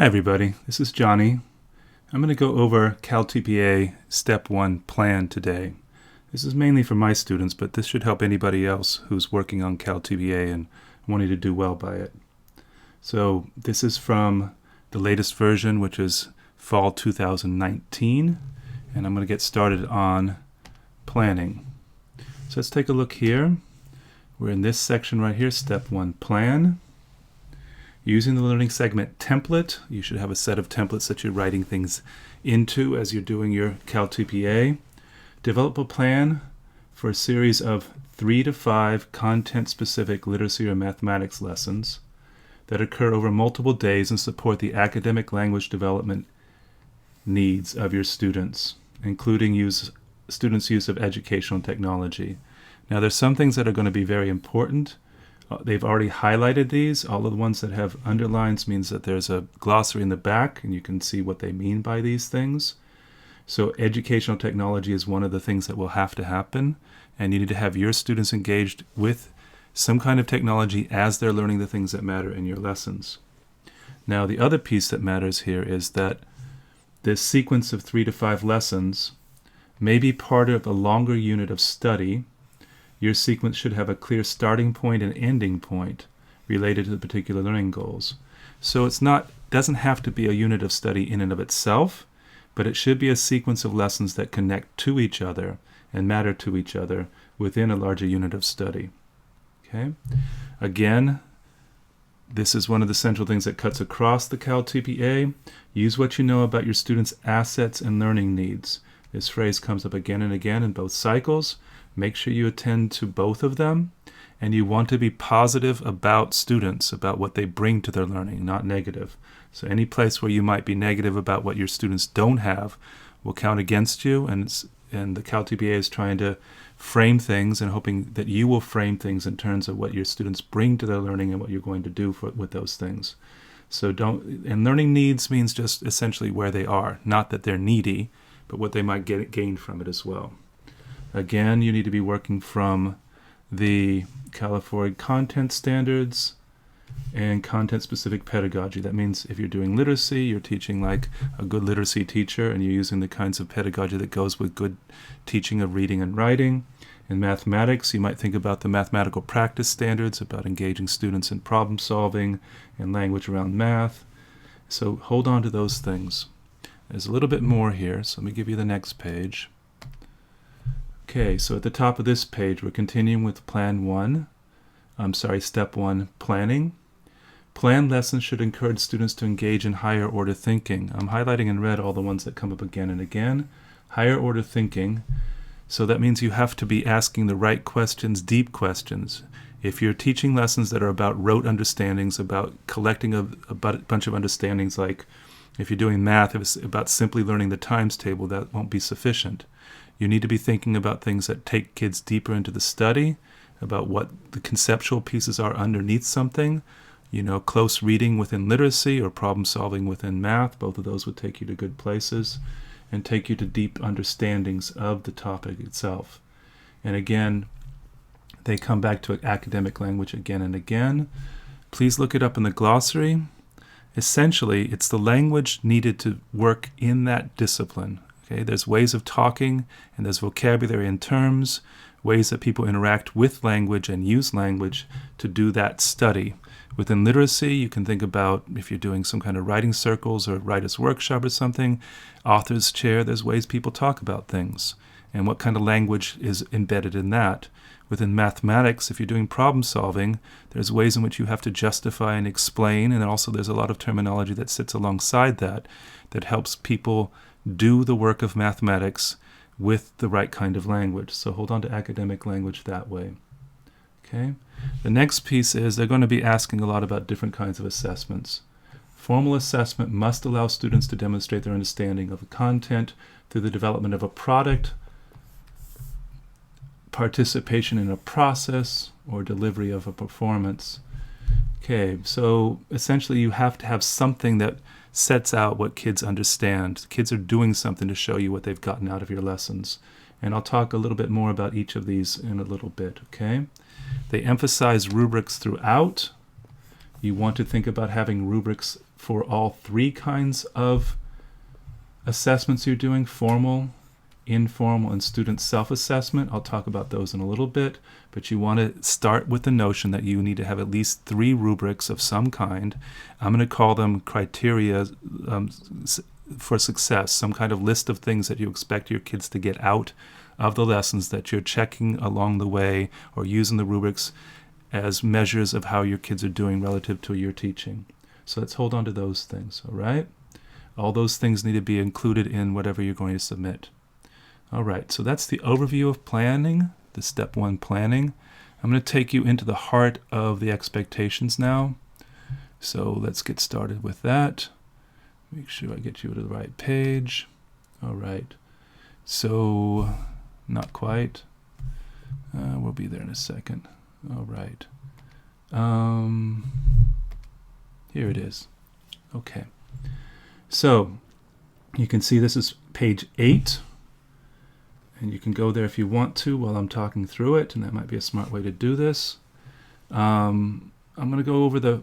Hi everybody, this is Johnny. I'm going to go over CalTPA Step 1 Plan today. This is mainly for my students, but this should help anybody else who's working on CalTPA and wanting to do well by it. So this is from the latest version, which is Fall 2019, and I'm going to get started on planning. So let's take a look here. We're in this section right here, Step 1 Plan. Using the learning segment template, you should have a set of templates that you're writing things into as you're doing your CalTPA. Develop a plan for a series of 3 to 5 content-specific literacy or mathematics lessons that occur over multiple days and support the academic language development needs of your students, including students' use of educational technology. Now, there's some things that are going to be very important. They've already highlighted these. All of the ones that have underlines means that there's a glossary in the back and you can see what they mean by these things. So educational technology is one of the things that will have to happen, and you need to have your students engaged with some kind of technology as they're learning the things that matter in your lessons. Now, the other piece that matters here is that this sequence of 3 to 5 lessons may be part of a longer unit of study. Your sequence should have a clear starting point and ending point related to the particular learning goals. So doesn't have to be a unit of study in and of itself, but it should be a sequence of lessons that connect to each other and matter to each other within a larger unit of study. Okay? Again, this is one of the central things that cuts across the CalTPA. Use what you know about your students' assets and learning needs. This phrase comes up again and again in both cycles. Make sure you attend to both of them, and you want to be positive about students, about what they bring to their learning, not negative. So any place where you might be negative about what your students don't have will count against you, and the CalTPA is trying to frame things and hoping that you will frame things in terms of what your students bring to their learning and what you're going to do with those things. So and learning needs means just essentially where they are, not that they're needy, but what they might gain from it as well. Again, you need to be working from the California content standards and content-specific pedagogy. That means if you're doing literacy, you're teaching like a good literacy teacher, and you're using the kinds of pedagogy that goes with good teaching of reading and writing. In mathematics, you might think about the mathematical practice standards, about engaging students in problem solving and language around math. So hold on to those things. There's a little bit more here, so let me give you the next page. Okay, so at the top of this page, we're continuing with Step 1, Planning. Plan lessons should encourage students to engage in higher order thinking. I'm highlighting in red all the ones that come up again and again. Higher order thinking. So that means you have to be asking the right questions, deep questions. If you're teaching lessons that are about rote understandings, about collecting a bunch of understandings, like if you're doing math, if it's about simply learning the times table, that won't be sufficient. You need to be thinking about things that take kids deeper into the study, about what the conceptual pieces are underneath something. Close reading within literacy or problem solving within math. Both of those would take you to good places and take you to deep understandings of the topic itself. And again, they come back to academic language again and again. Please look it up in the glossary. Essentially, it's the language needed to work in that discipline. Okay? There's ways of talking, and there's vocabulary and terms, ways that people interact with language and use language to do that study. Within literacy, you can think about if you're doing some kind of writing circles or writer's workshop or something, author's chair, there's ways people talk about things and what kind of language is embedded in that. Within mathematics, if you're doing problem solving, there's ways in which you have to justify and explain, and also there's a lot of terminology that sits alongside that helps people do the work of mathematics with the right kind of language. So hold on to academic language that way. Okay. The next piece is they're going to be asking a lot about different kinds of assessments. Formal assessment must allow students to demonstrate their understanding of the content through the development of a product, participation in a process, or delivery of a performance. Okay, so essentially you have to have something that sets out what kids understand. Kids are doing something to show you what they've gotten out of your lessons. And I'll talk a little bit more about each of these in a little bit, okay? They emphasize rubrics throughout. You want to think about having rubrics for all three kinds of assessments you're doing: formal, informal, and student self-assessment. I'll talk about those in a little bit, but you want to start with the notion that you need to have at least 3 rubrics of some kind. I'm going to call them criteria for success, some kind of list of things that you expect your kids to get out of the lessons that you're checking along the way, or using the rubrics as measures of how your kids are doing relative to your teaching. So let's hold on to those things, all right? All those things need to be included in whatever you're going to submit. All right, so that's the overview of planning, the step 1 planning. I'm going to take you into the heart of the expectations now. So let's get started with that. Make sure I get you to the right page. All right, so not quite. We'll be there in a second. All right. Here it is. Okay. So you can see this is page 8. And you can go there if you want to while I'm talking through it, and that might be a smart way to do this. I'm going to go over the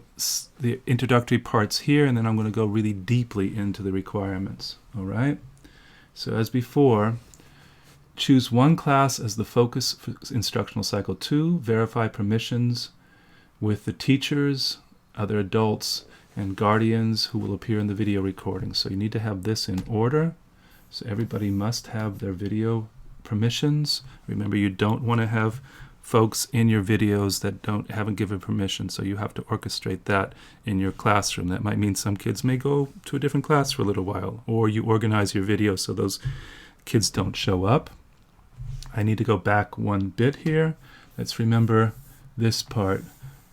introductory parts here, and then I'm going to go really deeply into the requirements. All right? So as before, choose one class as the focus for instructional cycle 2. Verify permissions with the teachers, other adults, and guardians who will appear in the video recording. So you need to have this in order. So everybody must have their video permissions. Remember, you don't want to have folks in your videos that haven't given permission, so you have to orchestrate that in your classroom. That might mean some kids may go to a different class for a little while, or you organize your video so those kids don't show up. I need to go back one bit here. Let's remember this part.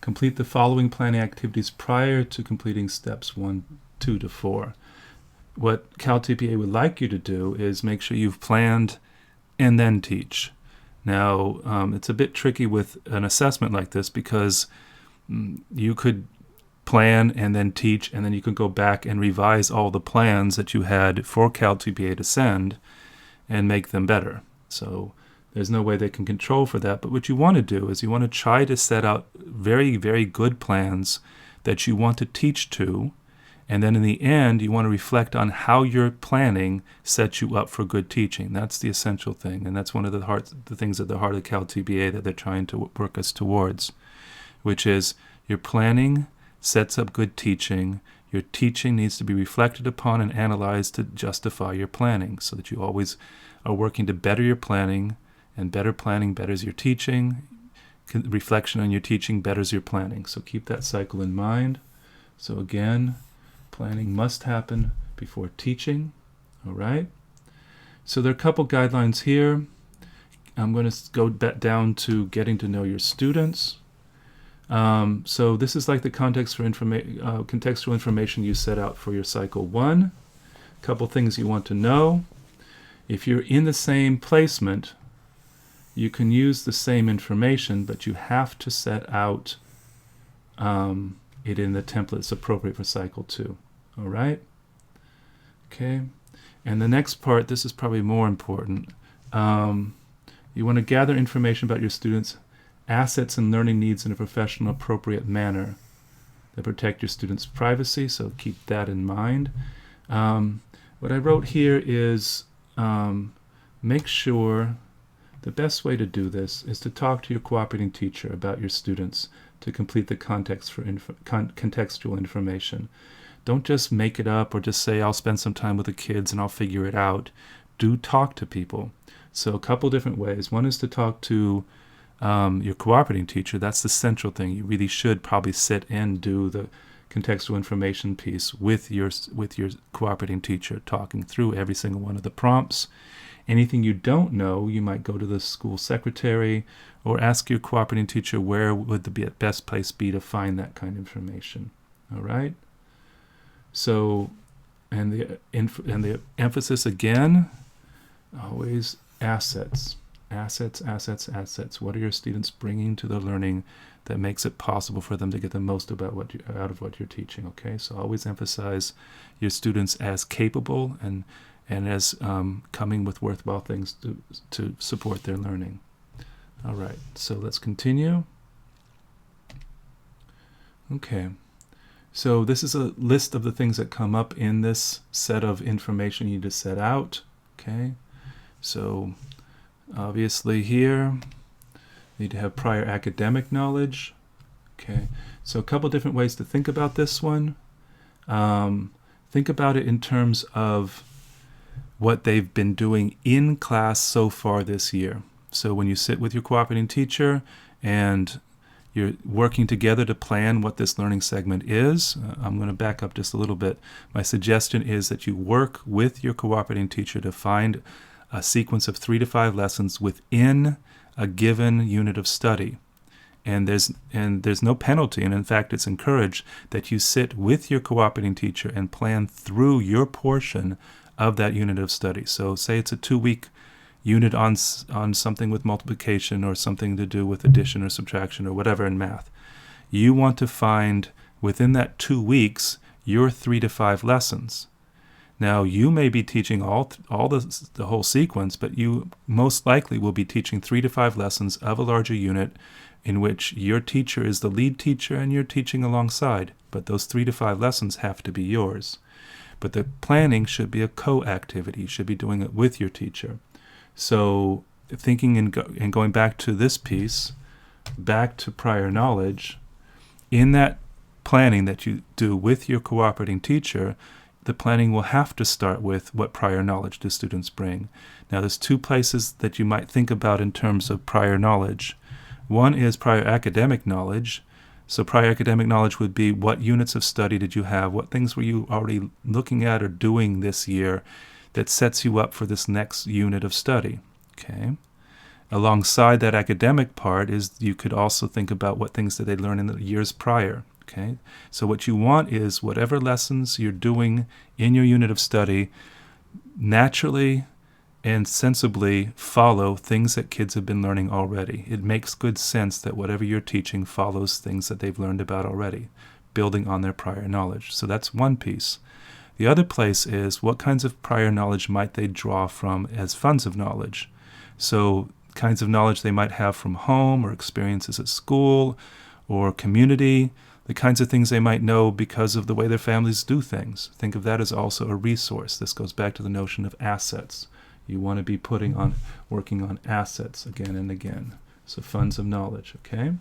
Complete the following planning activities prior to completing steps 1, 2 to 4. What CalTPA would like you to do is make sure you've planned and then teach. Now, it's a bit tricky with an assessment like this, because you could plan and then teach, and then you could go back and revise all the plans that you had for CalTPA to send and make them better. So there's no way they can control for that. But what you want to do is you want to try to set out very, very good plans that you want to teach to. And then in the end, you want to reflect on how your planning sets you up for good teaching. That's the essential thing. And that's one of the things at the heart of CalTPA that they're trying to work us towards, which is your planning sets up good teaching. Your teaching needs to be reflected upon and analyzed to justify your planning, so that you always are working to better your planning, and better planning betters your teaching. Reflection on your teaching betters your planning. So keep that cycle in mind. So again, planning must happen before teaching. All right? So there are a couple guidelines here. I'm going to go down to getting to know your students. So this is like the contextual information you set out for your cycle 1. A couple things you want to know. If you're in the same placement, you can use the same information, but you have to set out it in the template that's appropriate for cycle 2. All right? Okay. And the next part, this is probably more important. You want to gather information about your students' assets and learning needs in a professional, appropriate manner that protect your students' privacy, so keep that in mind. What I wrote here is make sure the best way to do this is to talk to your cooperating teacher about your students to complete the contextual information. Don't just make it up or just say, I'll spend some time with the kids and I'll figure it out. Do talk to people. So a couple different ways. One is to talk to your cooperating teacher. That's the central thing. You really should probably sit and do the contextual information piece with your cooperating teacher, talking through every single one of the prompts. Anything you don't know, you might go to the school secretary or ask your cooperating teacher where would the best place be to find that kind of information. All right? So, and the emphasis again, always assets. Assets, assets, assets. What are your students bringing to their learning that makes it possible for them to get the most out of what you're teaching? Okay, so always emphasize your students as capable and as coming with worthwhile things to support their learning. All right, so let's continue. Okay, So this is a list of the things that come up in this set of information you need to set out. Okay, so obviously here you need to have prior academic knowledge. Okay, so a couple different ways to think about this one. Think about it in terms of what they've been doing in class so far this year. So when you sit with your cooperating teacher and you're working together to plan what this learning segment is, I'm going to back up just a little bit. My suggestion is that you work with your cooperating teacher to find a sequence of 3 to 5 lessons within a given unit of study. And there's no penalty, and in fact it's encouraged that you sit with your cooperating teacher and plan through your portion of that unit of study. So say it's a 2-week unit on something with multiplication or something to do with addition or subtraction or whatever in math. You want to find within that 2 weeks your 3 to 5 lessons. Now you may be teaching all the whole sequence, but you most likely will be teaching 3 to 5 lessons of a larger unit in which your teacher is the lead teacher and you're teaching alongside. But those 3 to 5 lessons have to be yours. But the planning should be a co-activity. You should be doing it with your teacher. So thinking and going back to this piece, back to prior knowledge, in that planning that you do with your cooperating teacher, the planning will have to start with what prior knowledge do students bring. Now there's 2 places that you might think about in terms of prior knowledge. One is prior academic knowledge. So prior academic knowledge would be what units of study did you have? What things were you already looking at or doing this year that sets you up for this next unit of study? Okay. Alongside that academic part is you could also think about what things did they learn in the years prior. Okay. So what you want is whatever lessons you're doing in your unit of study naturally and sensibly follow things that kids have been learning already. It makes good sense that whatever you're teaching follows things that they've learned about already, building on their prior knowledge. So that's one piece. The other place is what kinds of prior knowledge might they draw from as funds of knowledge. So kinds of knowledge they might have from home or experiences at school or community, the kinds of things they might know because of the way their families do things. Think of that as also a resource. This goes back to the notion of assets. You want to be working on assets again and again. So funds of knowledge, okay?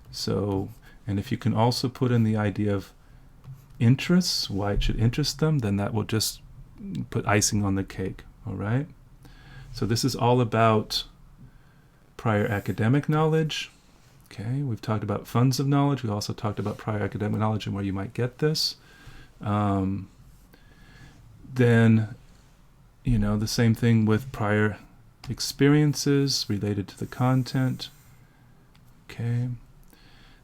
So, and if you can also put in the idea of interests, why it should interest them, then that will just put icing on the cake, all right? So this is all about prior academic knowledge. Okay, we've talked about funds of knowledge. We also talked about prior academic knowledge and where you might get this. Then, the same thing with prior experiences related to the content. Okay.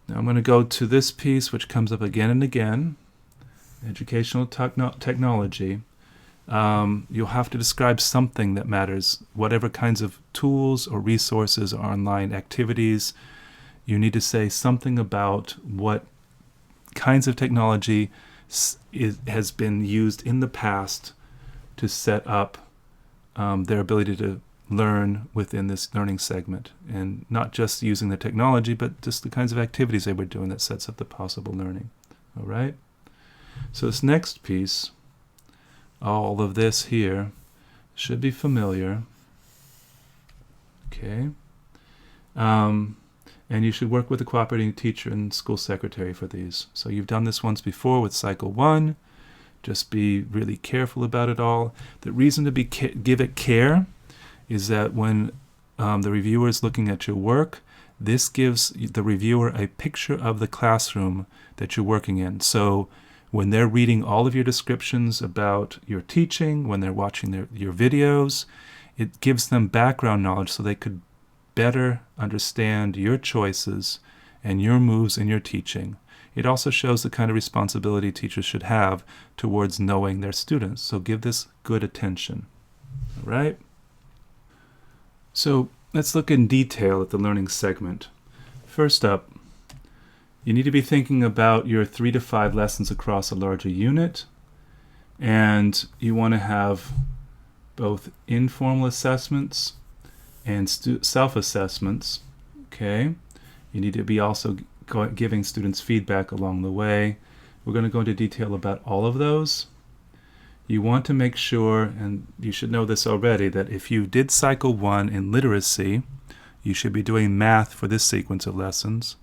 Now I'm going to go to this piece, which comes up again and again. Educational technology. You'll have to describe something that matters. Whatever kinds of tools or resources or online activities, you need to say something about what kinds of technology has been used in the past to set up their ability to learn within this learning segment. And not just using the technology, but just the kinds of activities they were doing that sets up the possible learning. All right? So this next piece, all of this here, should be familiar. Okay? And you should work with a cooperating teacher and school secretary for these. So you've done this once before with Cycle 1. Just be really careful about it all. The reason to give it care is that when the reviewer is looking at your work, this gives the reviewer a picture of the classroom that you're working in. So when they're reading all of your descriptions about your teaching, when they're watching your videos, it gives them background knowledge so they could better understand your choices and your moves in your teaching. It also shows the kind of responsibility teachers should have towards knowing their students. So give this good attention. All right? So let's look in detail at the learning segment. First up, you need to be thinking about your 3 to 5 lessons across a larger unit. And you want to have both informal assessments and self-assessments. Okay? You need to be also giving students feedback along the way. We're going to go into detail about all of those. You want to make sure, and you should know this already, that if you did Cycle 1 in literacy, you should be doing math for this sequence of lessons.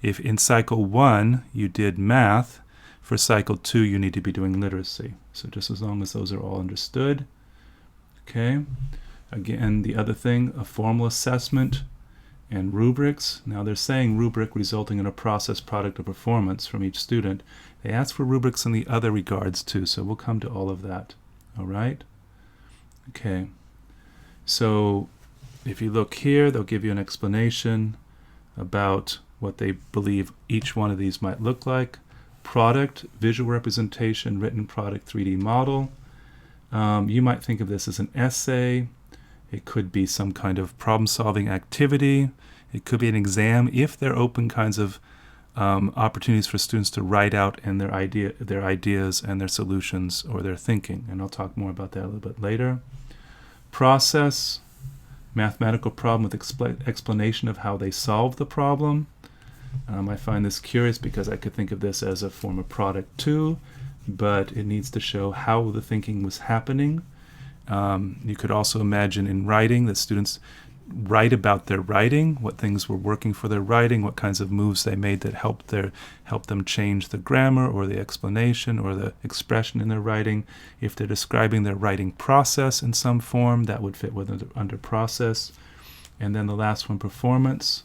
If in Cycle 1 you did math, for Cycle 2 you need to be doing literacy. So just as long as those are all understood. Okay. Again, the other thing, a formal assessment and rubrics. Now they're saying rubric resulting in a process, product, or performance from each student. They ask for rubrics in the other regards too, so we'll come to all of that. All right? Okay. So if you look here, they'll give you an explanation about what they believe each one of these might look like. Product, visual representation, written product, 3D model. You might think of this as an essay. It could be some kind of problem-solving activity. It could be an exam if they're open kinds of opportunities for students to write out and their ideas and their solutions or their thinking. And I'll talk more about that a little bit later. Process, mathematical problem with explanation of how they solve the problem. I find this curious because I could think of this as a form of product too, but it needs to show how the thinking was happening. You could also imagine in writing that students write about their writing, what things were working for their writing, what kinds of moves they made that helped them change the grammar or the explanation or the expression in their writing. If they're describing their writing process in some form, that would fit under process. And then the last one, performance,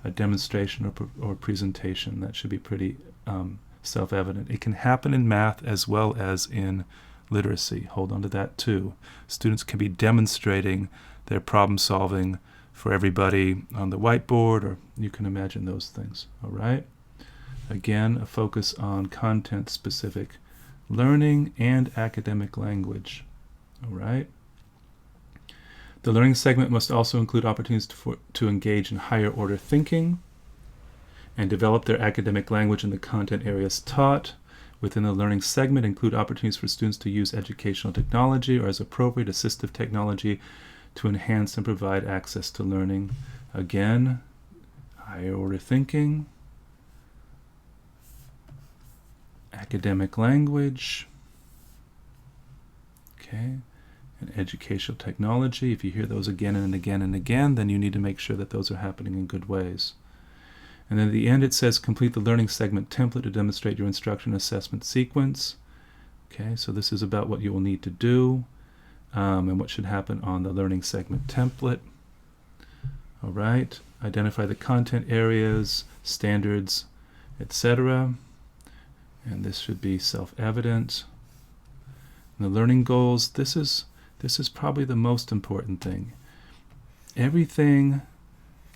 a demonstration or presentation. That should be pretty self-evident. It can happen in math as well as in literacy. Hold on to that too. Students can be demonstrating their problem solving for everybody on the whiteboard, or you can imagine those things. All right? Again, a focus on content-specific learning and academic language. All right? The learning segment must also include opportunities to engage in higher order thinking and develop their academic language in the content areas taught. Within the learning segment, include opportunities for students to use educational technology or as appropriate assistive technology to enhance and provide access to learning. Again, higher order thinking, academic language, okay, and educational technology. If you hear those again and again and again, then you need to make sure that those are happening in good ways. And then at the end it says complete the learning segment template to demonstrate your instruction assessment sequence. Okay, so this is about what you will need to do and what should happen on the learning segment template. All right, identify the content areas, standards, etc. And this should be self-evident. And the learning goals, this is probably the most important thing. Everything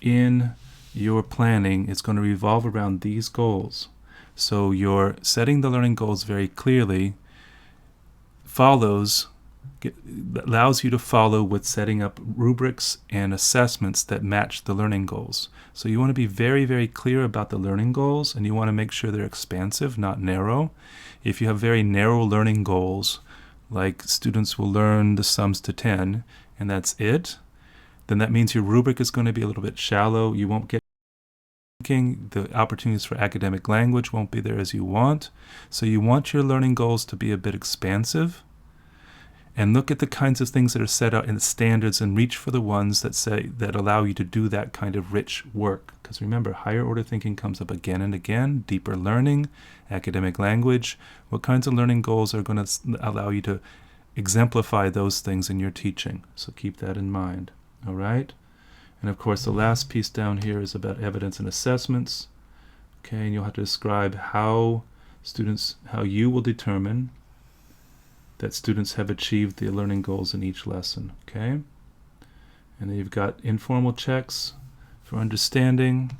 in your planning is going to revolve around these goals. So you're setting the learning goals very clearly, allows you to follow with setting up rubrics and assessments that match the learning goals. So you want to be very, very clear about the learning goals, and you want to make sure they're expansive, not narrow. If you have very narrow learning goals, like students will learn the sums to 10, and that's it, then that means your rubric is going to be a little bit shallow. You won't get thinking. The opportunities for academic language won't be there as you want. So you want your learning goals to be a bit expansive. And look at the kinds of things that are set out in the standards and reach for the ones that allow you to do that kind of rich work. Because remember, higher order thinking comes up again and again. Deeper learning, academic language. What kinds of learning goals are going to allow you to exemplify those things in your teaching? So keep that in mind. All right? And of course, the last piece down here is about evidence and assessments. Okay, and you'll have to describe how you will determine that students have achieved the learning goals in each lesson. Okay? And then you've got informal checks for understanding.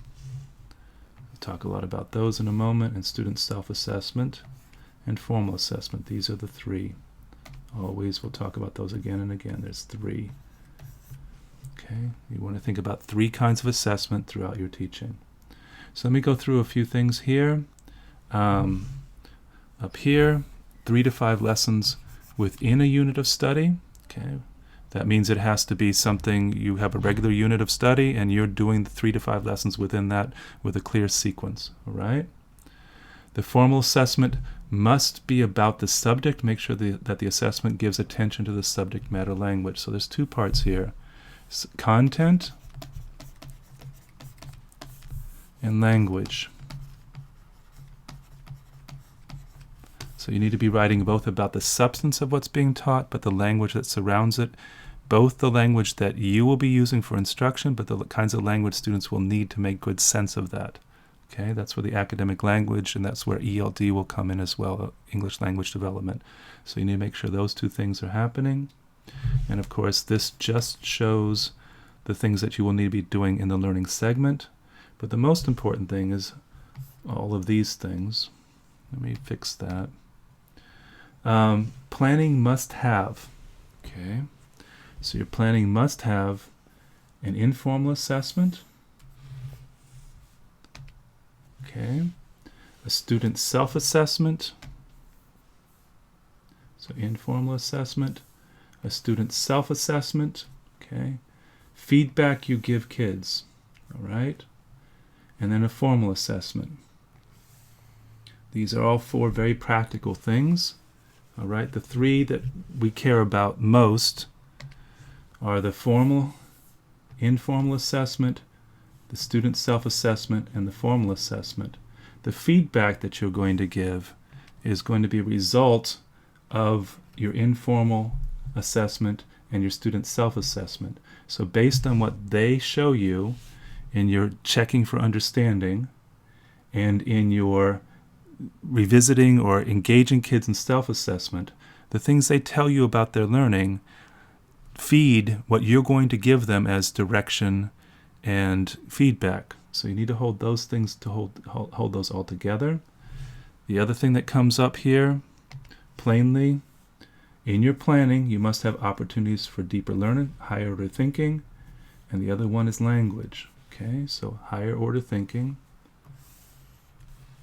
We'll talk a lot about those in a moment. And student self-assessment and formal assessment. These are the three. Always, we'll talk about those again and again. There's three. Okay, you want to think about three kinds of assessment throughout your teaching. So let me go through a few things here. Up here, 3 to 5 lessons within a unit of study. Okay, that means it has to be something, you have a regular unit of study and you're doing the 3 to 5 lessons within that with a clear sequence. All right. The formal assessment must be about the subject. Make sure that the assessment gives attention to the subject matter language. So there's two parts here. Content and language. So you need to be writing both about the substance of what's being taught, but the language that surrounds it, both the language that you will be using for instruction, but the kinds of language students will need to make good sense of that. Okay, that's where the academic language, and that's where ELD will come in as well, English language development. So you need to make sure those two things are happening. And of course, this just shows the things that you will need to be doing in the learning segment. But the most important thing is all of these things. Let me fix that. Planning must have. Okay, so your planning must have an informal assessment. Okay, a student self-assessment. So informal assessment, a student self-assessment. Okay, feedback you give kids. All right, and then a formal assessment. These are all four very practical things. All right, the three that we care about most are the formal, informal assessment, the student self-assessment, and the formal assessment. The feedback that you're going to give is going to be a result of your informal assessment and your student self-assessment. So based on what they show you in your checking for understanding and in your revisiting or engaging kids in self-assessment, the things they tell you about their learning feed what you're going to give them as direction and feedback. So you need to hold those things to hold those all together. The other thing that comes up here, plainly, in your planning, you must have opportunities for deeper learning, higher order thinking, and the other one is language. Okay, so higher order thinking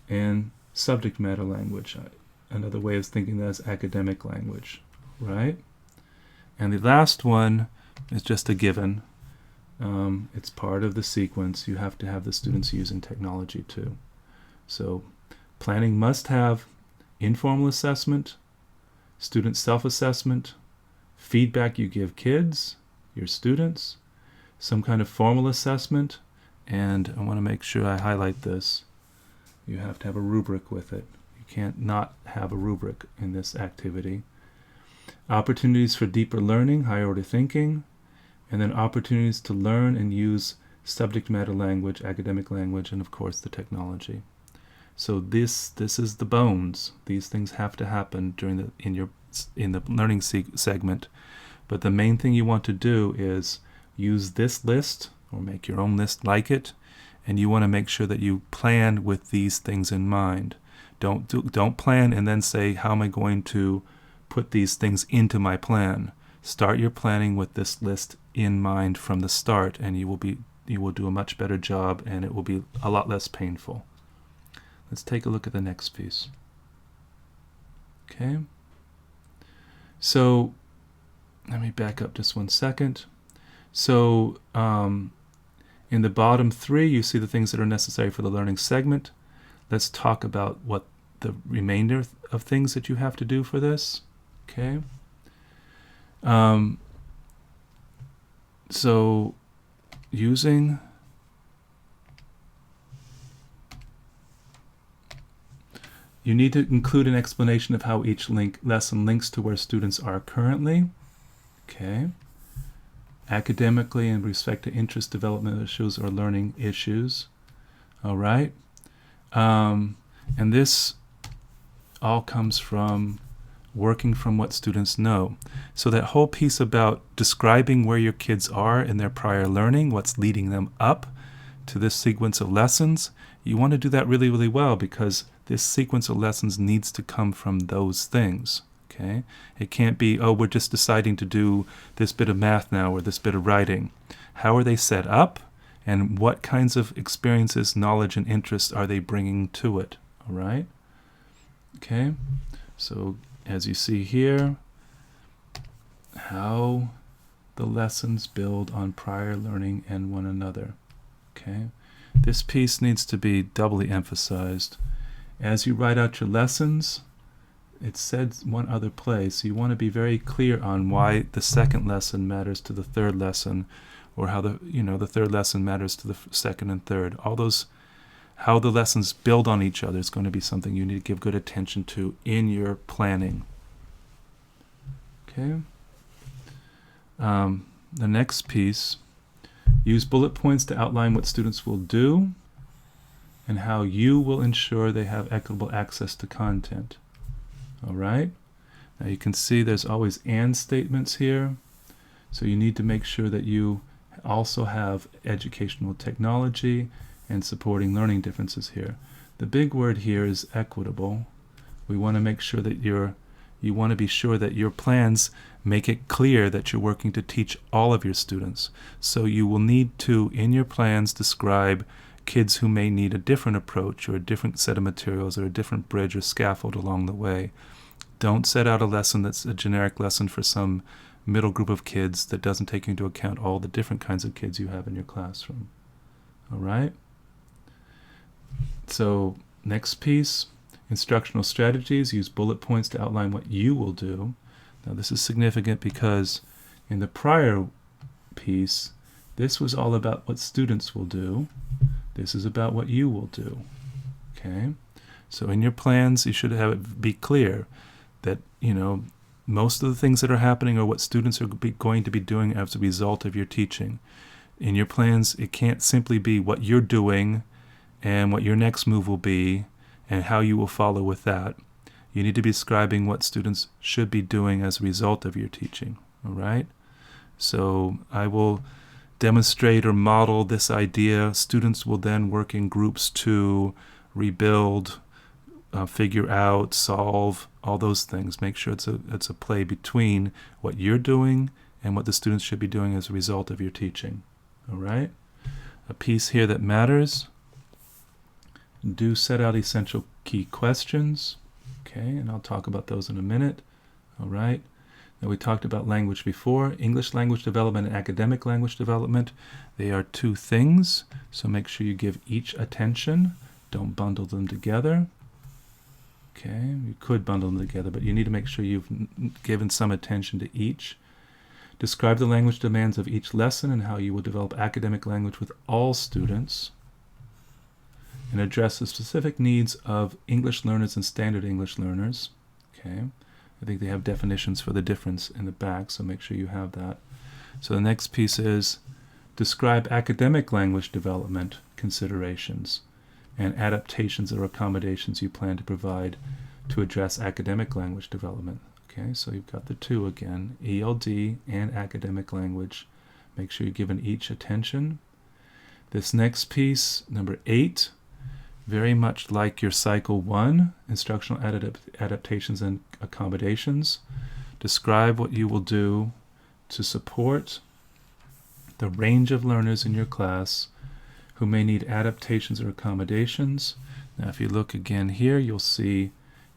and subject matter language. Another way of thinking that is academic language, right? And the last one is just a given. It's part of the sequence. You have to have the students using technology too. So planning must have informal assessment, student self-assessment, feedback you give kids, your students, some kind of formal assessment, and I want to make sure I highlight this. You have to have a rubric with it. You can't not have a rubric in this activity. Opportunities for deeper learning, higher order thinking, and then opportunities to learn and use subject matter language, academic language, and of course the technology. So this is the bones. These things have to happen during in the learning segment. But the main thing you want to do is use this list or make your own list like it, and you want to make sure that you plan with these things in mind. Don't plan and then say, how am I going to put these things into my plan? Start your planning with this list in mind from the start, and you will do a much better job, and it will be a lot less painful. Let's take a look at the next piece. Okay. So let me back up just 1 second. So in the bottom three, you see the things that are necessary for the learning segment. Let's talk about what the remainder of things that you have to do for this. Okay. So using you need to include an explanation of how each lesson links to where students are currently. Okay. Academically and with respect to interest development issues or learning issues. All right. And this all comes from working from what students know. So that whole piece about describing where your kids are in their prior learning, what's leading them up to this sequence of lessons, you want to do that really, really well, because this sequence of lessons needs to come from those things. Okay? It can't be, oh, we're just deciding to do this bit of math now or this bit of writing. How are they set up, and what kinds of experiences, knowledge, and interests are they bringing to it? All right? Okay? So as you see here, how the lessons build on prior learning and one another. Okay? This piece needs to be doubly emphasized. As you write out your lessons, it said one other place, so you want to be very clear on why the second lesson matters to the third lesson, or how the third lesson matters to the second and third. All those, how the lessons build on each other is going to be something you need to give good attention to in your planning. Okay. The next piece, use bullet points to outline what students will do and how you will ensure they have equitable access to content. All right? Now you can see there's always and statements here, so you need to make sure that you also have educational technology and supporting learning differences here. The big word here is equitable. We want to make sure that you want to be sure that your plans make it clear that you're working to teach all of your students. So you will need to, in your plans, describe kids who may need a different approach or a different set of materials or a different bridge or scaffold along the way. Don't set out a lesson that's a generic lesson for some middle group of kids that doesn't take into account all the different kinds of kids you have in your classroom. All right? So next piece, instructional strategies. Use bullet points to outline what you will do. Now this is significant because in the prior piece, this was all about what students will do. This is about what you will do. Okay? So in your plans, you should have it be clear that, most of the things that are happening are what students are going to be doing as a result of your teaching. In your plans, it can't simply be what you're doing and what your next move will be and how you will follow with that. You need to be describing what students should be doing as a result of your teaching. All right? So I will demonstrate or model this idea. Students will then work in groups to rebuild, figure out, solve, all those things. Make sure it's a play between what you're doing and what the students should be doing as a result of your teaching. All right? A piece here that matters. Do set out essential key questions. Okay, and I'll talk about those in a minute. All right? Now we talked about language before. English language development and academic language development. They are two things, so make sure you give each attention. Don't bundle them together. Okay, you could bundle them together, but you need to make sure you've given some attention to each. Describe the language demands of each lesson and how you will develop academic language with all students. And address the specific needs of English learners and standard English learners. Okay, I think they have definitions for the difference in the back, so make sure you have that. So the next piece is describe academic language development considerations and adaptations or accommodations you plan to provide to address academic language development. Okay, so you've got the two again, ELD and academic language. Make sure you're given each attention. This next piece, number 8, very much like your Cycle 1, instructional adaptations and accommodations. Describe what you will do to support the range of learners in your class who may need adaptations or accommodations. Now if you look again here, you'll see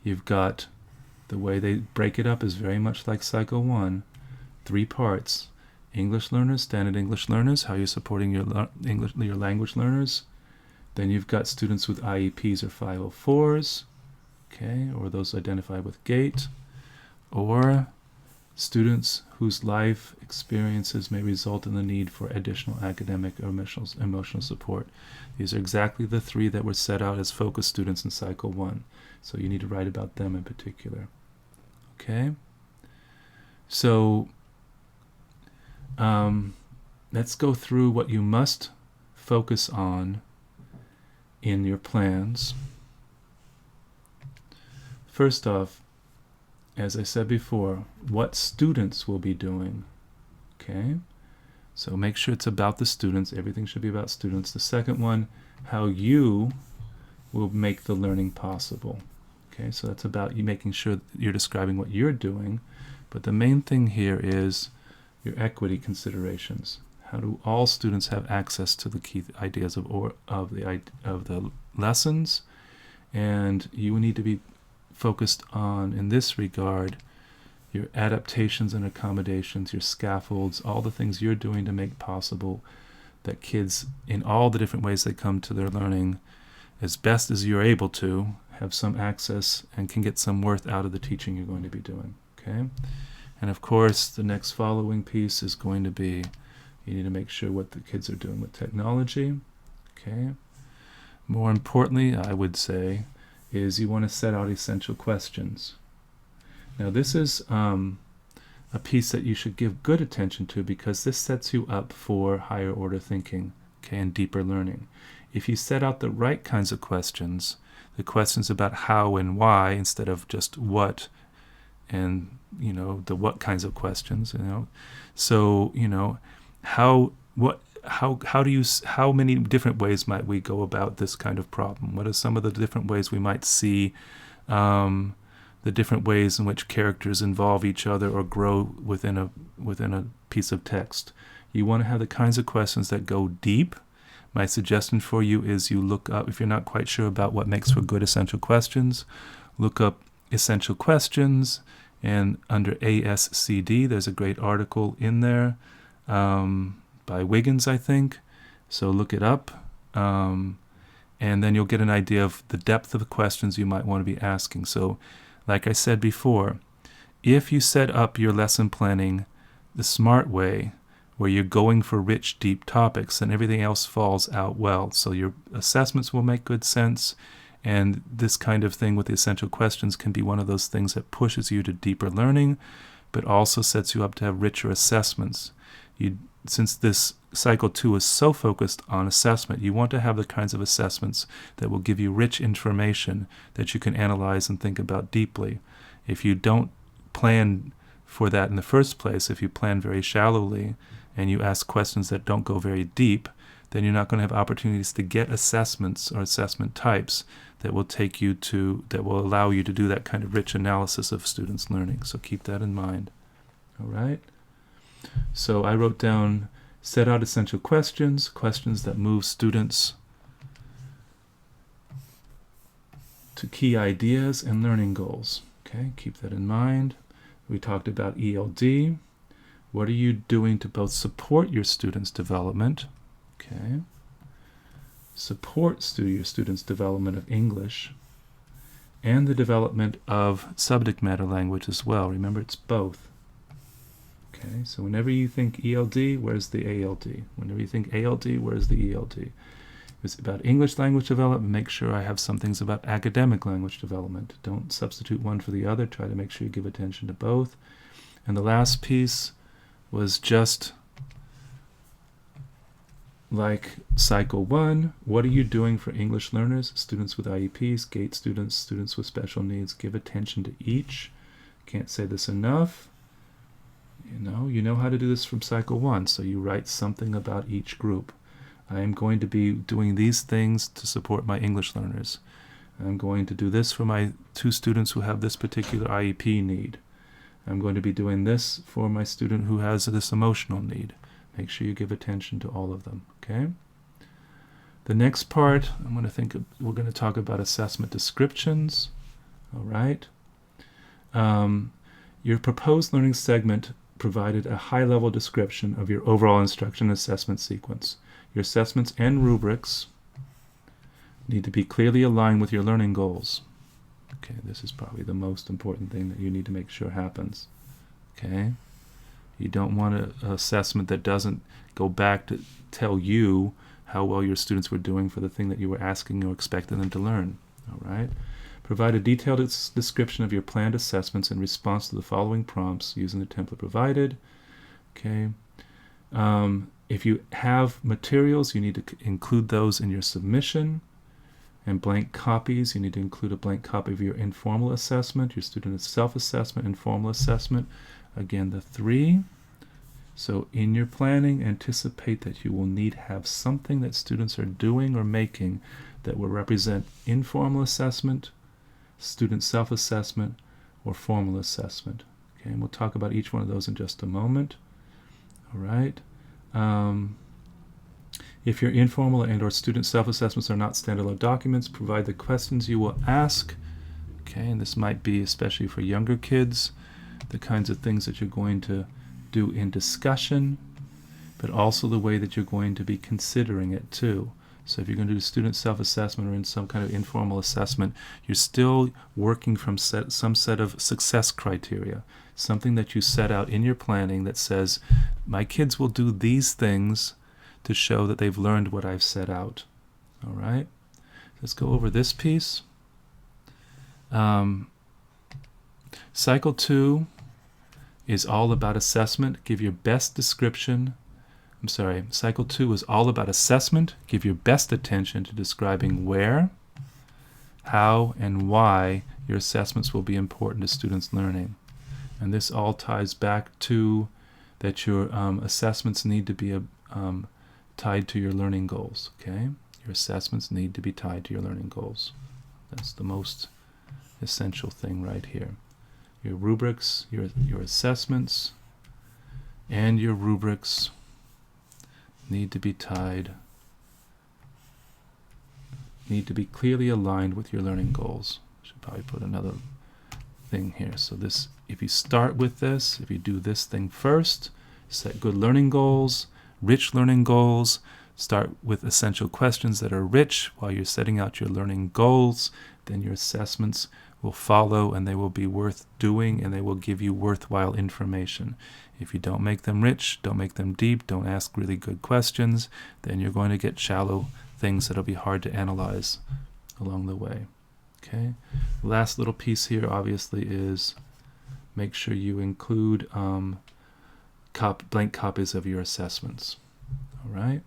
you've got the way they break it up is very much like Cycle 1. 3 parts. English learners, standard English learners, how you're supporting your language learners. Then you've got students with IEPs or 504s, okay, or those identified with GATE, or students whose life experiences may result in the need for additional academic or emotional support. These are exactly the 3 that were set out as focus students in Cycle 1. So you need to write about them in particular. Okay? So let's go through what you must focus on in your plans. First off, as I said before, what students will be doing. Okay? So make sure it's about the students. Everything should be about students. The second one, how you will make the learning possible. Okay? So that's about you making sure that you're describing what you're doing. But the main thing here is your equity considerations. How do all students have access to the key ideas of the lessons? And you need to be focused on, in this regard, your adaptations and accommodations, your scaffolds, all the things you're doing to make possible that kids, in all the different ways they come to their learning, as best as you're able to, have some access and can get some worth out of the teaching you're going to be doing. Okay? And of course, the next following piece is going to be, you need to make sure what the kids are doing with technology. Okay? More importantly, I would say, is you want to set out essential questions. Now this is a piece that you should give good attention to, because this sets you up for higher order thinking, okay, and deeper learning. If you set out the right kinds of questions, the questions about how and why instead of just what, and the what kinds of questions, so how many different ways might we go about this kind of problem? What are some of the different ways we might see the different ways in which characters involve each other or grow within a piece of text? You want to have the kinds of questions that go deep. My suggestion for you is you look up, if you're not quite sure about what makes for good essential questions, look up essential questions, and under ASCD there's a great article in there by Wiggins, I think. So look it up, and then you'll get an idea of the depth of the questions you might want to be asking. So like I said before, if you set up your lesson planning the smart way, where you're going for rich, deep topics, and everything else falls out well. So your assessments will make good sense, and this kind of thing with the essential questions can be one of those things that pushes you to deeper learning, but also sets you up to have richer assessments. Since this Cycle 2 is so focused on assessment, you want to have the kinds of assessments that will give you rich information that you can analyze and think about deeply. If you don't plan for that in the first place, if you plan very shallowly and you ask questions that don't go very deep, then you're not going to have opportunities to get assessments or assessment types that will allow you to do that kind of rich analysis of students' learning. So keep that in mind. All right? So I wrote down, set out essential questions, questions that move students to key ideas and learning goals. Okay, keep that in mind. We talked about ELD. What are you doing to both support your students' development? Okay. Support your students' development of English and the development of subject matter language as well. Remember, it's both. Okay, so whenever you think ELD, where's the ALD? Whenever you think ALD, where's the ELD? If it's about English language development, make sure I have some things about academic language development. Don't substitute one for the other. Try to make sure you give attention to both. And the last piece was just like Cycle 1, what are you doing for English learners, students with IEPs, GATE students, students with special needs? Give attention to each. Can't say this enough. You know how to do this from Cycle 1, so you write something about each group. I am going to be doing these things to support my English learners. I'm going to do this for my 2 students who have this particular IEP need. I'm going to be doing this for my student who has this emotional need. Make sure you give attention to all of them, okay? The next part, we're going to talk about assessment descriptions, all right? Your proposed learning segment provided a high-level description of your overall instruction assessment sequence. Your assessments and rubrics need to be clearly aligned with your learning goals. Okay, this is probably the most important thing that you need to make sure happens. Okay? You don't want an assessment that doesn't go back to tell you how well your students were doing for the thing that you were asking or expecting them to learn. All right? Provide a detailed description of your planned assessments in response to the following prompts using the template provided. Okay? If you have materials, you need to include those in your submission. And blank copies, you need to include a blank copy of your informal assessment, your student self-assessment, informal assessment. Again, the 3. So in your planning, anticipate that you will need to have something that students are doing or making that will represent informal assessment, student self-assessment, or formal assessment. Okay, and we'll talk about each one of those in just a moment. All right. If your informal and or student self-assessments are not standalone documents, provide the questions you will ask. Okay, and this might be especially for younger kids, the kinds of things that you're going to do in discussion, but also the way that you're going to be considering it too. So if you're going to do student self-assessment or in some kind of informal assessment, you're still working from some set of success criteria, something that you set out in your planning that says, my kids will do these things to show that they've learned what I've set out. All right? Let's go over this piece. Cycle 2 is all about assessment. Give your best description. Cycle 2 is all about assessment. Give your best attention to describing where, how, and why your assessments will be important to students' learning. And this all ties back to that your assessments need to be tied to your learning goals. Okay? Your assessments need to be tied to your learning goals. That's the most essential thing right here. Your rubrics, your assessments, and your rubrics need to be clearly aligned with your learning goals. I should probably put another thing here. So this, if you start with this, if you do this thing first, set good learning goals, rich learning goals, start with essential questions that are rich while you're setting out your learning goals, then your assessments will follow and they will be worth doing and they will give you worthwhile information. If you don't make them rich, don't make them deep, don't ask really good questions, then you're going to get shallow things that'll be hard to analyze along the way. Okay? Last little piece here obviously is make sure you include blank copies of your assessments. All right?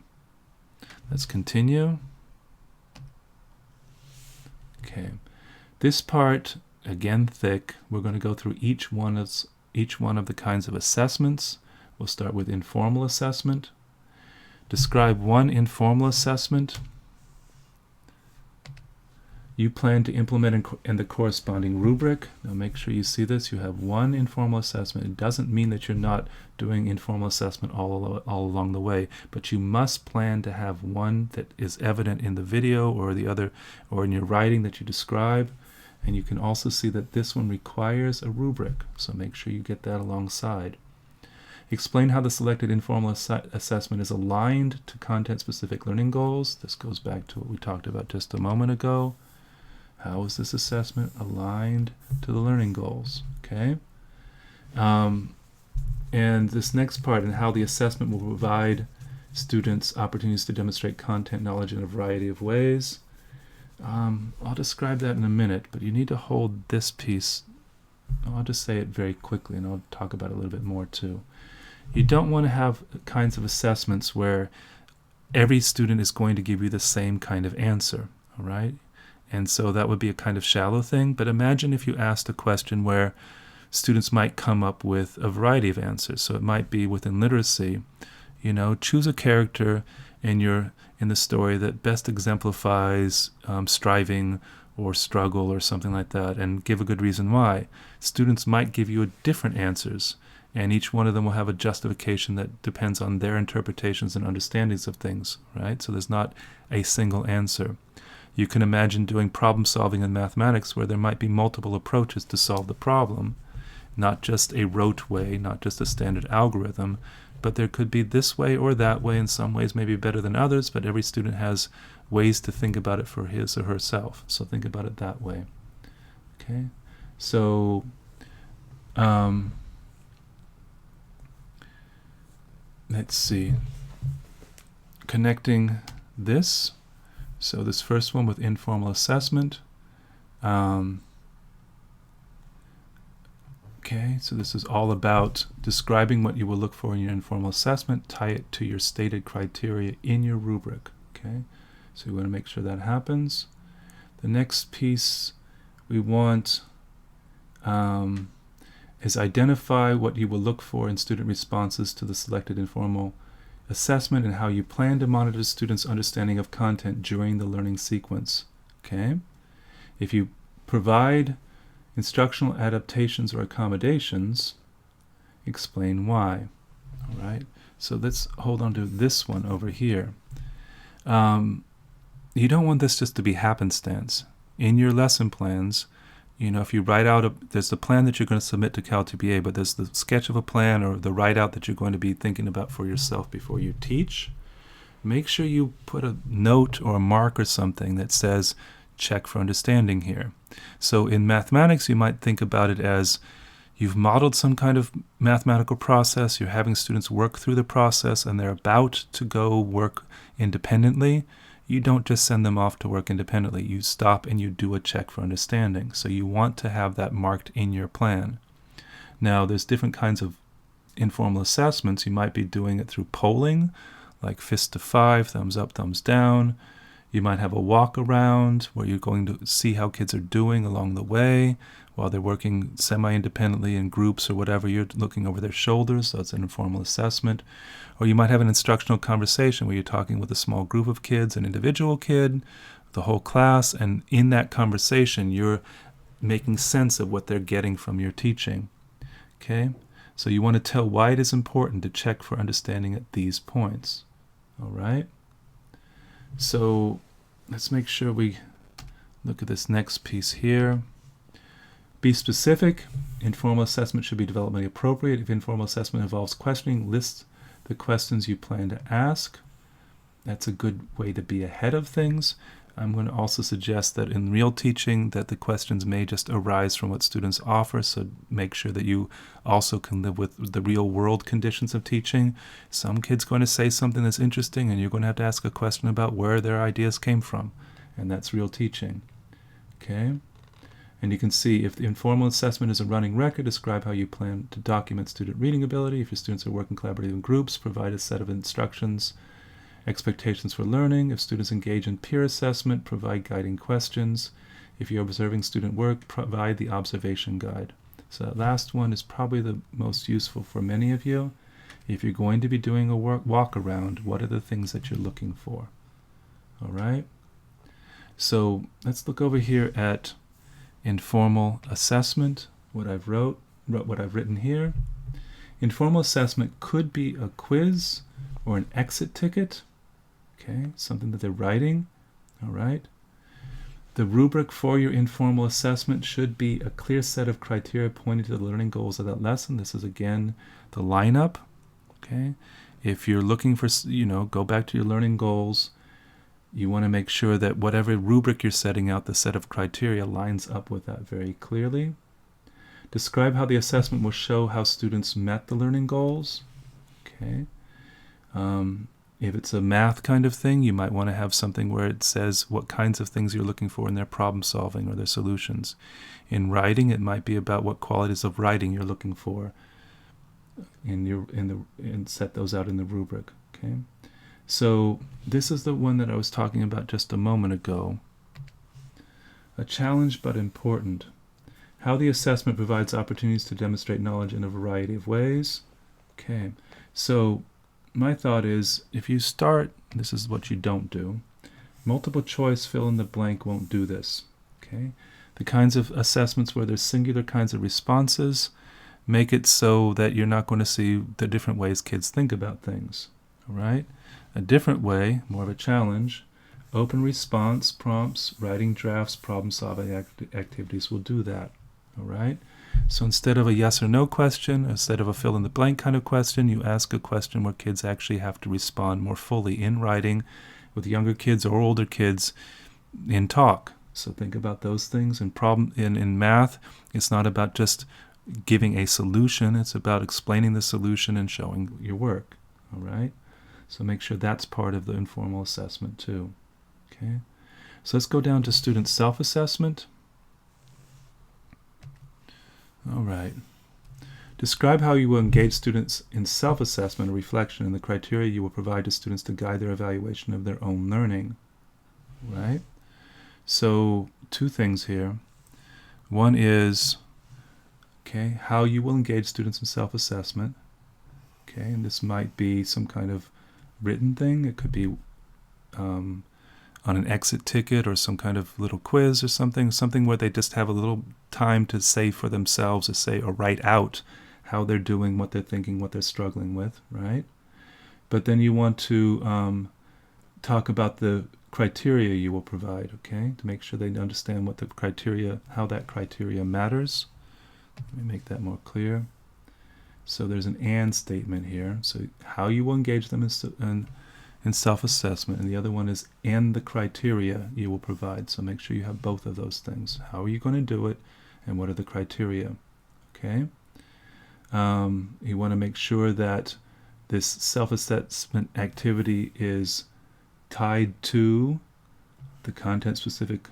Let's continue. Okay. This part, again thick, we're going to go through each one of the kinds of assessments. We'll start with informal assessment. Describe one informal assessment you plan to implement in the corresponding rubric. Now make sure you see this. You have one informal assessment. It doesn't mean that you're not doing informal assessment all along the way, but you must plan to have one that is evident in the video or the other, or in your writing that you describe. And you can also see that this one requires a rubric, so make sure you get that alongside. Explain how the selected informal assessment is aligned to content-specific learning goals. This goes back to what we talked about just a moment ago. How is this assessment aligned to the learning goals? Okay. And this next part, and how the assessment will provide students opportunities to demonstrate content knowledge in a variety of ways. I'll describe that in a minute, but you need to hold this piece. I'll just say it very quickly, and I'll talk about it a little bit more too. You don't want to have kinds of assessments where every student is going to give you the same kind of answer, all right? And so that would be a kind of shallow thing, but imagine if you asked a question where students might come up with a variety of answers. So it might be within literacy, choose a character in the story that best exemplifies striving or struggle or something like that, and give a good reason why. Students might give you different answers, and each one of them will have a justification that depends on their interpretations and understandings of things, right? So there's not a single answer. You can imagine doing problem solving in mathematics where there might be multiple approaches to solve the problem, not just a rote way, not just a standard algorithm, but there could be this way or that way. In some ways maybe better than others, but every student has ways to think about it for his or herself. So think about it that way. Okay? So let's see. Connecting this. So this first one with informal assessment. Okay, so this is all about describing what you will look for in your informal assessment, tie it to your stated criteria in your rubric. Okay, so we want to make sure that happens. The next piece we want is identify what you will look for in student responses to the selected informal assessment and how you plan to monitor students' understanding of content during the learning sequence. Okay, if you provide instructional adaptations or accommodations, explain why. All right, so let's hold on to this one over here. You don't want this just to be happenstance. In your lesson plans, if you write out, there's the plan that you're going to submit to CalTPA, but there's the sketch of a plan or the write-out that you're going to be thinking about for yourself before you teach. make sure you put a note or a mark or something that says check for understanding here. So in mathematics, you might think about it as you've modeled some kind of mathematical process, you're having students work through the process, and they're about to go work independently. You don't just send them off to work independently. You stop and you do a check for understanding. So you want to have that marked in your plan. Now, there's different kinds of informal assessments. You might be doing it through polling, like fist to 5, thumbs up, thumbs down. You might have a walk around where you're going to see how kids are doing along the way while they're working semi-independently in groups or whatever. You're looking over their shoulders, so it's an informal assessment. Or you might have an instructional conversation where you're talking with a small group of kids, an individual kid, the whole class, and in that conversation you're making sense of what they're getting from your teaching. Okay? So you want to tell why it is important to check for understanding at these points. All right? So let's make sure we look at this next piece here. Be specific. Informal assessment should be developmentally appropriate. If informal assessment involves questioning, list the questions you plan to ask. That's a good way to be ahead of things. I'm going to also suggest that in real teaching that the questions may just arise from what students offer, so make sure that you also can live with the real world conditions of teaching. Some kid's going to say something that's interesting and you're going to have to ask a question about where their ideas came from, and that's real teaching. Okay? And you can see if the informal assessment is a running record, describe how you plan to document student reading ability. If your students are working collaboratively in groups, provide a set of instructions. Expectations for learning. If students engage in peer assessment, provide guiding questions. If you're observing student work, provide the observation guide. So that last one is probably the most useful for many of you. If you're going to be doing a walk around, what are the things that you're looking for? All right? So let's look over here at informal assessment, what I've written here. Informal assessment could be a quiz or an exit ticket. Okay, something that they're writing. All right. The rubric for your informal assessment should be a clear set of criteria pointing to the learning goals of that lesson. This is, again, the lineup. Okay. If you're looking for, go back to your learning goals, you want to make sure that whatever rubric you're setting out, the set of criteria lines up with that very clearly. Describe how the assessment will show how students met the learning goals. Okay. If it's a math kind of thing, you might want to have something where it says what kinds of things you're looking for in their problem solving or their solutions. In writing, it might be about what qualities of writing you're looking for, and set those out in the rubric. Okay, so this is the one that I was talking about just a moment ago. A challenge but important. How the assessment provides opportunities to demonstrate knowledge in a variety of ways. Okay, so my thought is, if you start, this is what you don't do. Multiple choice fill in the blank won't do this. Okay? The kinds of assessments where there's singular kinds of responses, make it so that you're not going to see the different ways kids think about things. All right? A different way, more of a challenge, open response prompts, writing drafts, problem-solving activities will do that. All right? So instead of a yes or no question, instead of a fill-in-the-blank kind of question, you ask a question where kids actually have to respond more fully in writing with younger kids or older kids in talk. So think about those things. In math, it's not about just giving a solution. It's about explaining the solution and showing your work. All right? So make sure that's part of the informal assessment too. Okay? So let's go down to student self-assessment. All right. Describe how you will engage students in self-assessment or reflection and the criteria you will provide to students to guide their evaluation of their own learning. Right? So, two things here. One is, okay, how you will engage students in self-assessment. Okay, and this might be some kind of written thing. It could be on an exit ticket or some kind of little quiz or something where they just have a little time to say for themselves or write out how they're doing, what they're thinking, what they're struggling with, right? But then you want to talk about the criteria you will provide, okay, to make sure they understand what the criteria, how that criteria matters. Let me make that more clear. So there's an and statement here. So how you will engage them in and self-assessment, and the other one is and the criteria you will provide. So make sure you have both of those things. How are you going to do it, and what are the criteria? Okay. You want to make sure that this self-assessment activity is tied to the content-specific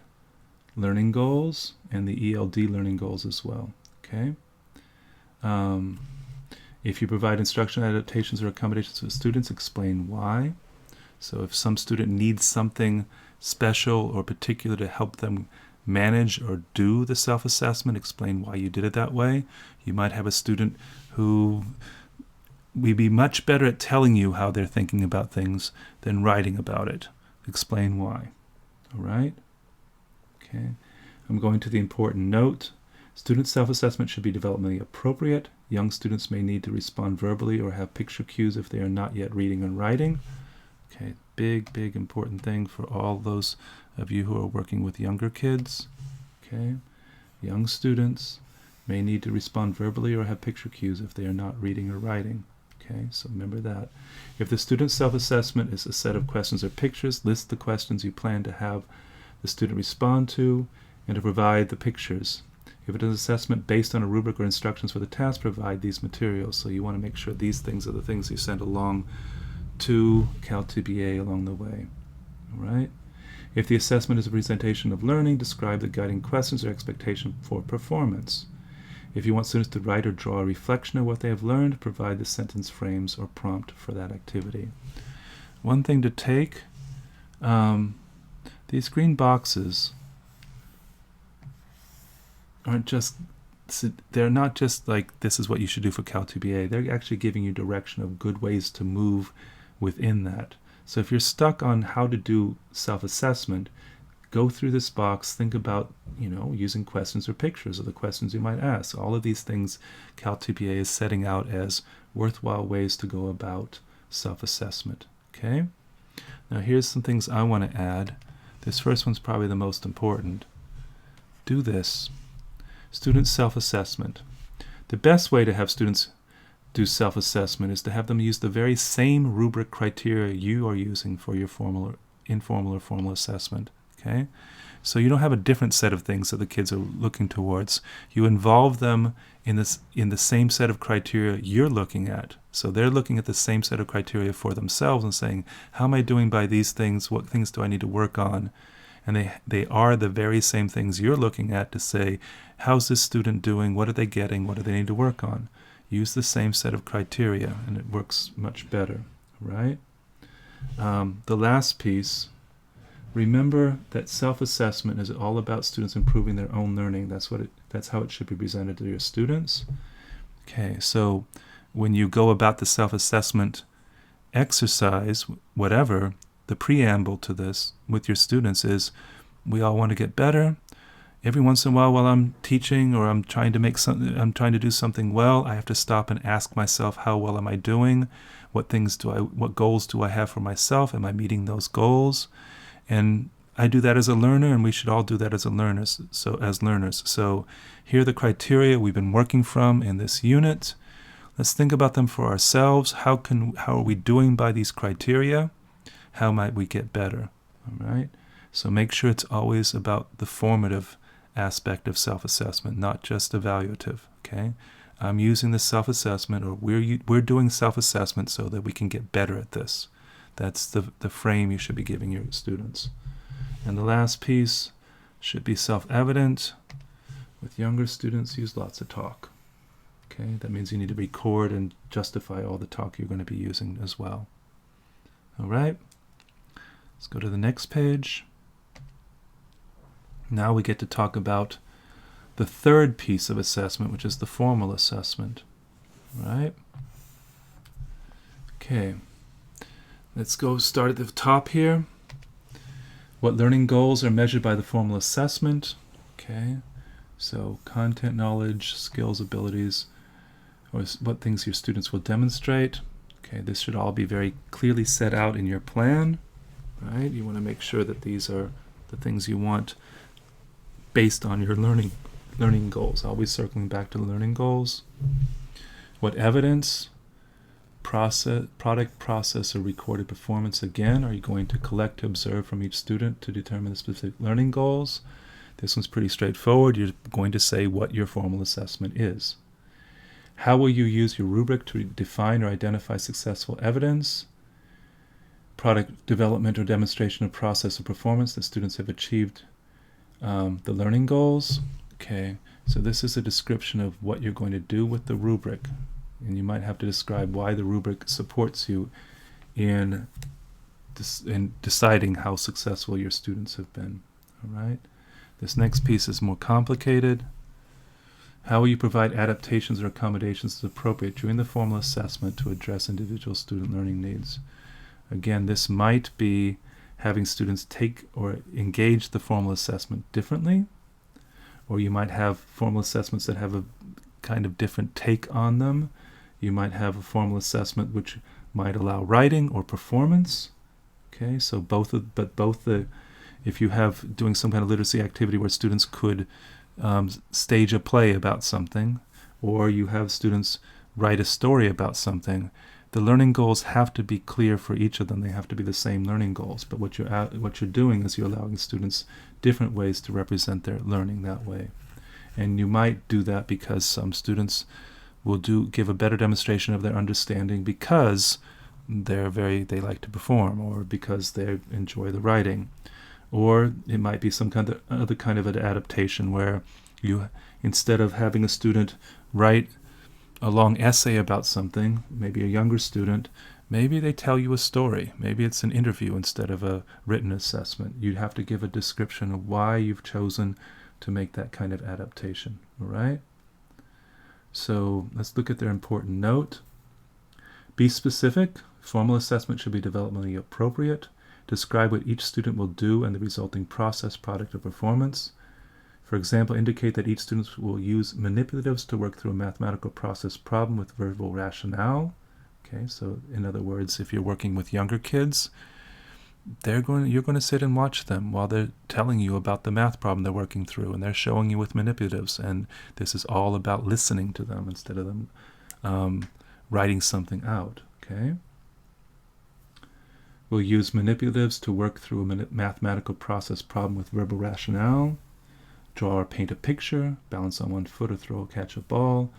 learning goals and the ELD learning goals as well. Okay. If you provide instructional adaptations or accommodations to students, explain why. So if some student needs something special or particular to help them manage or do the self-assessment, explain why you did it that way. You might have a student who would be much better at telling you how they're thinking about things than writing about it. Explain why. All right? Okay. I'm going to the important note. Student self-assessment should be developmentally appropriate. Young students may need to respond verbally or have picture cues if they are not yet reading and writing. Okay, big important thing for all those of you who are working with younger kids. Okay, young students may need to respond verbally or have picture cues if they are not reading or writing. Okay, so remember that. If the student's self-assessment is a set of questions or pictures, list the questions you plan to have the student respond to and to provide the pictures. If it is an assessment based on a rubric or instructions for the task, provide these materials. So you want to make sure these things are the things you send along to CalTPA along the way. All right? If the assessment is a presentation of learning, describe the guiding questions or expectation for performance. If you want students to write or draw a reflection of what they have learned, provide the sentence frames or prompt for that activity. One thing to take, these green boxes they're not just like this is what you should do for CalTPA. They're actually giving you direction of good ways to move within that. So if you're stuck on how to do self-assessment, go through this box, think about, using questions or pictures of the questions you might ask. All of these things CalTPA is setting out as worthwhile ways to go about self-assessment. Okay? Now here's some things I want to add. This first one's probably the most important. Do this. Student self-assessment. The best way to have students do self-assessment is to have them use the very same rubric criteria you are using for your formal, informal, or formal assessment. Okay? So you don't have a different set of things that the kids are looking towards. You involve them in the same set of criteria you're looking at. So they're looking at the same set of criteria for themselves and saying, how am I doing by these things? What things do I need to work on? And they are the very same things you're looking at to say, how's this student doing? What are they getting? What do they need to work on? Use the same set of criteria, and it works much better, right? The last piece, remember that self-assessment is all about students improving their own learning. That's how it should be presented to your students. Okay, so when you go about the self-assessment exercise, whatever, the preamble to this with your students is, we all want to get better. Every once in a while I'm teaching or I'm trying to do something well, I have to stop and ask myself, how well am I doing? What goals do I have for myself? Am I meeting those goals? And I do that as a learner, and we should all do that as learners. So here are the criteria we've been working from in this unit. Let's think about them for ourselves. How are we doing by these criteria? How might we get better? All right. So make sure it's always about the formative aspect of self-assessment, not just evaluative. Okay. I'm using this self-assessment, or we're doing self-assessment so that we can get better at this. That's the frame you should be giving your students. And the last piece should be self-evident. With younger students, use lots of talk. Okay, that means you need to record and justify all the talk you're going to be using as well. All right, let's go to the next page. Now we get to talk about the third piece of assessment, which is the formal assessment. All right. Okay, let's go start at the top here. What learning goals are measured by the formal assessment? Okay, so content, knowledge, skills, abilities, or what things your students will demonstrate. Okay, this should all be very clearly set out in your plan, right? You want to make sure that these are the things you want based on your learning goals. Always circling back to the learning goals. What evidence product, process, or recorded performance. Again, are you going to collect to observe from each student to determine the specific learning goals? This one's pretty straightforward. You're going to say what your formal assessment is. How will you use your rubric to define or identify successful evidence? Product development or demonstration of process or performance that students have achieved the learning goals. Okay, so this is a description of what you're going to do with the rubric. And you might have to describe why the rubric supports you in deciding how successful your students have been. All right. This next piece is more complicated. How will you provide adaptations or accommodations as appropriate during the formal assessment to address individual student learning needs? Again, this might be having students take or engage the formal assessment differently, or you might have formal assessments that have a kind of different take on them. You might have a formal assessment which might allow writing or performance. Okay, so if you have doing some kind of literacy activity where students could stage a play about something, or you have students write a story about something, the learning goals have to be clear for each of them. They have to be the same learning goals. But what you're doing is you're allowing students different ways to represent their learning that way. And you might do that because some students will give a better demonstration of their understanding because they like to perform, or because they enjoy the writing. Or it might be some other kind of an adaptation where you, instead of having a student write a long essay about something, maybe a younger student, maybe they tell you a story. Maybe it's an interview instead of a written assessment. You have to give a description of why you've chosen to make that kind of adaptation. All right? So let's look at their important note. Be specific. Formal assessment should be developmentally appropriate. Describe what each student will do and the resulting process, product, or performance. For example, indicate that each student will use manipulatives to work through a mathematical process problem with verbal rationale. Okay, so in other words, if you're working with younger kids, you're going to sit and watch them while they're telling you about the math problem they're working through, and they're showing you with manipulatives, and this is all about listening to them instead of them writing something out. Okay. We'll use manipulatives to work through a mathematical process problem with verbal rationale. Draw or paint a picture, balance on one foot or throw or catch a ball,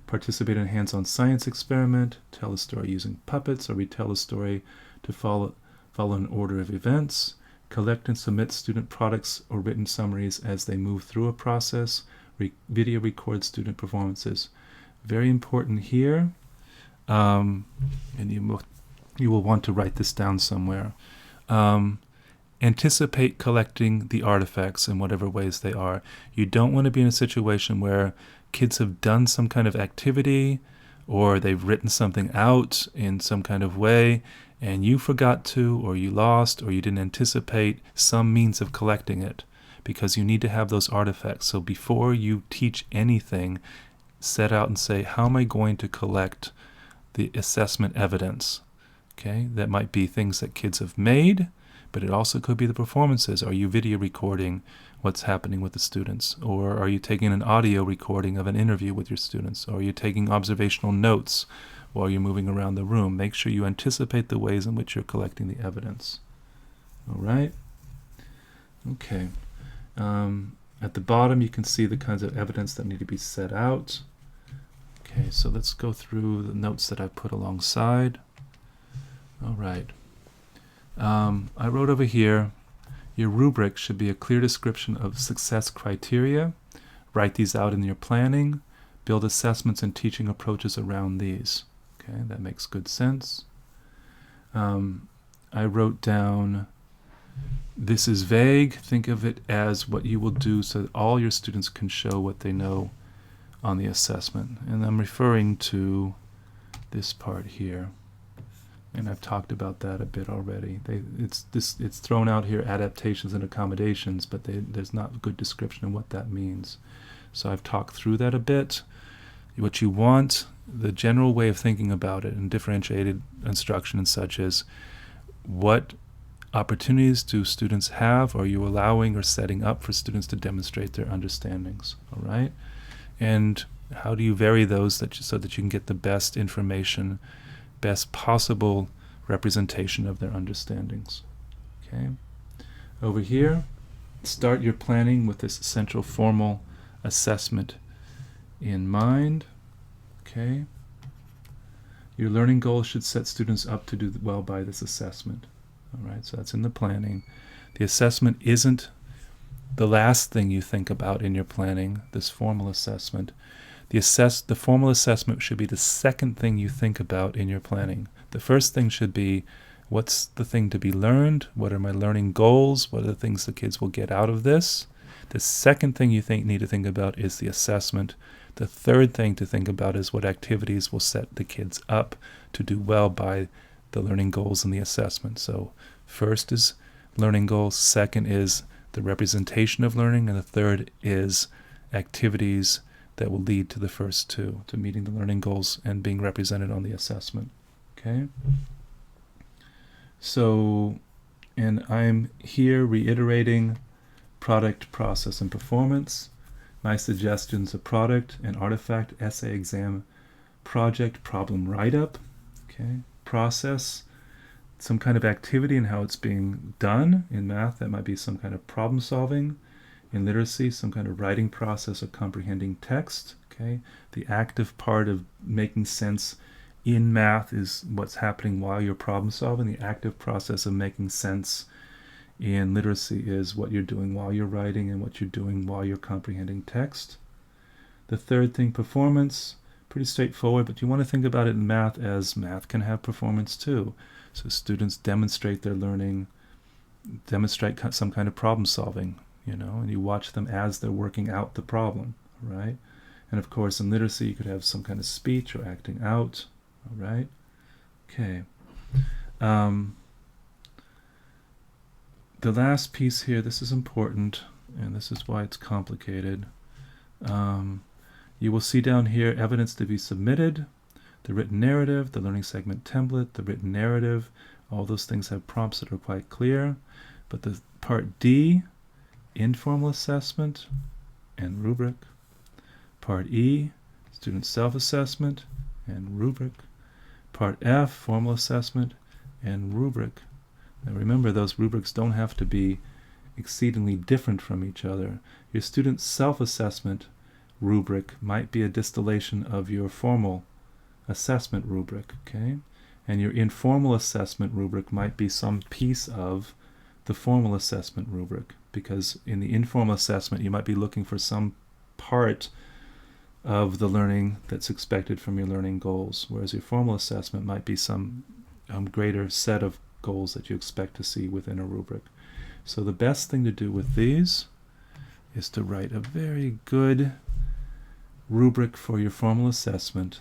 participate in a hands-on science experiment, tell a story using puppets, or retell a story to follow an order of events, collect and submit student products or written summaries as they move through a process, video record student performances. Very important here, and you will want to write this down somewhere. Anticipate collecting the artifacts in whatever ways they are. You don't want to be in a situation where kids have done some kind of activity, or they've written something out in some kind of way, and you forgot to, or you lost, or you didn't anticipate some means of collecting it, because you need to have those artifacts. So before you teach anything, set out and say, how am I going to collect the assessment evidence? Okay, that might be things that kids have made, but it also could be the performances. Are you video recording what's happening with the students? Or are you taking an audio recording of an interview with your students? Or are you taking observational notes while you're moving around the room? Make sure you anticipate the ways in which you're collecting the evidence. All right? Okay. At the bottom, you can see the kinds of evidence that need to be set out. Okay, so let's go through the notes that I put alongside. All right. I wrote over here, your rubric should be a clear description of success criteria. Write these out in your planning. Build assessments and teaching approaches around these. Okay, that makes good sense. I wrote down, this is vague. Think of it as what you will do so that all your students can show what they know on the assessment. And I'm referring to this part here. And I've talked about that a bit already. It's thrown out here, adaptations and accommodations, but there's not a good description of what that means. So I've talked through that a bit. What you want, the general way of thinking about it, and differentiated instruction and such is, what opportunities do students have? Are you allowing or setting up for students to demonstrate their understandings? All right? And how do you vary those so that you can get the best information best possible representation of their understandings. Okay. Over here, start your planning with this essential formal assessment in mind. Okay. Your learning goals should set students up to do well by this assessment. All right, so that's in the planning. The assessment isn't the last thing you think about in your planning, this formal assessment. The formal assessment should be the second thing you think about in your planning. The first thing should be, what's the thing to be learned? What are my learning goals? What are the things the kids will get out of this? The second thing you need to think about is the assessment. The third thing to think about is what activities will set the kids up to do well by the learning goals and the assessment. So first is learning goals, second is the representation of learning, and the third is activities that will lead to the first two, to meeting the learning goals and being represented on the assessment. Okay? So, and I'm here reiterating product, process, and performance. My suggestions are product and artifact, essay, exam, project, problem, write-up. Okay? Process, some kind of activity and how it's being done. In math, that might be some kind of problem solving. In literacy, some kind of writing process or comprehending text. Okay, the active part of making sense in math is what's happening while you're problem solving. The active process of making sense in literacy is what you're doing while you're writing and what you're doing while you're comprehending text. The third thing, performance, pretty straightforward, but you want to think about it in math as math can have performance too. So students demonstrate their learning, demonstrate some kind of problem solving, and you watch them as they're working out the problem, right? And of course, in literacy, you could have some kind of speech or acting out, all right? Okay. The last piece here, this is important, and this is why it's complicated. You will see down here evidence to be submitted, the written narrative, the learning segment template, the written narrative. All those things have prompts that are quite clear. But the part D, informal assessment and rubric. Part E, student self-assessment and rubric. Part F, formal assessment and rubric. Now remember, those rubrics don't have to be exceedingly different from each other. Your student self-assessment rubric might be a distillation of your formal assessment rubric, okay? And your informal assessment rubric might be some piece of the formal assessment rubric, because in the informal assessment you might be looking for some part of the learning that's expected from your learning goals, whereas your formal assessment might be some greater set of goals that you expect to see within a rubric. So the best thing to do with these is to write a very good rubric for your formal assessment,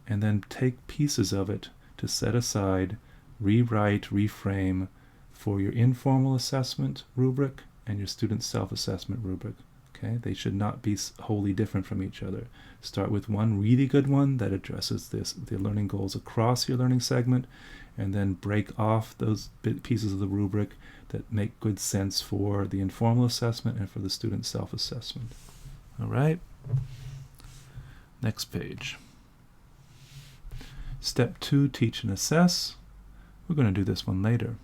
and then take pieces of it to set aside, rewrite, reframe for your informal assessment rubric and your student self-assessment rubric. Okay, they should not be wholly different from each other. Start with one really good one that addresses the learning goals across your learning segment, and then break off those pieces of the rubric that make good sense for the informal assessment and for the student self-assessment. All right? Next page. Step 2, teach and assess. We're going to do this one later.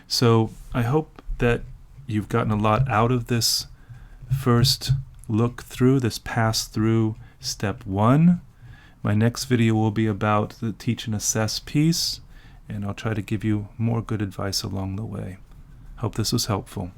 So I hope that you've gotten a lot out of this first look through, this pass through step 1. My next video will be about the teach and assess piece, and I'll try to give you more good advice along the way. Hope this was helpful.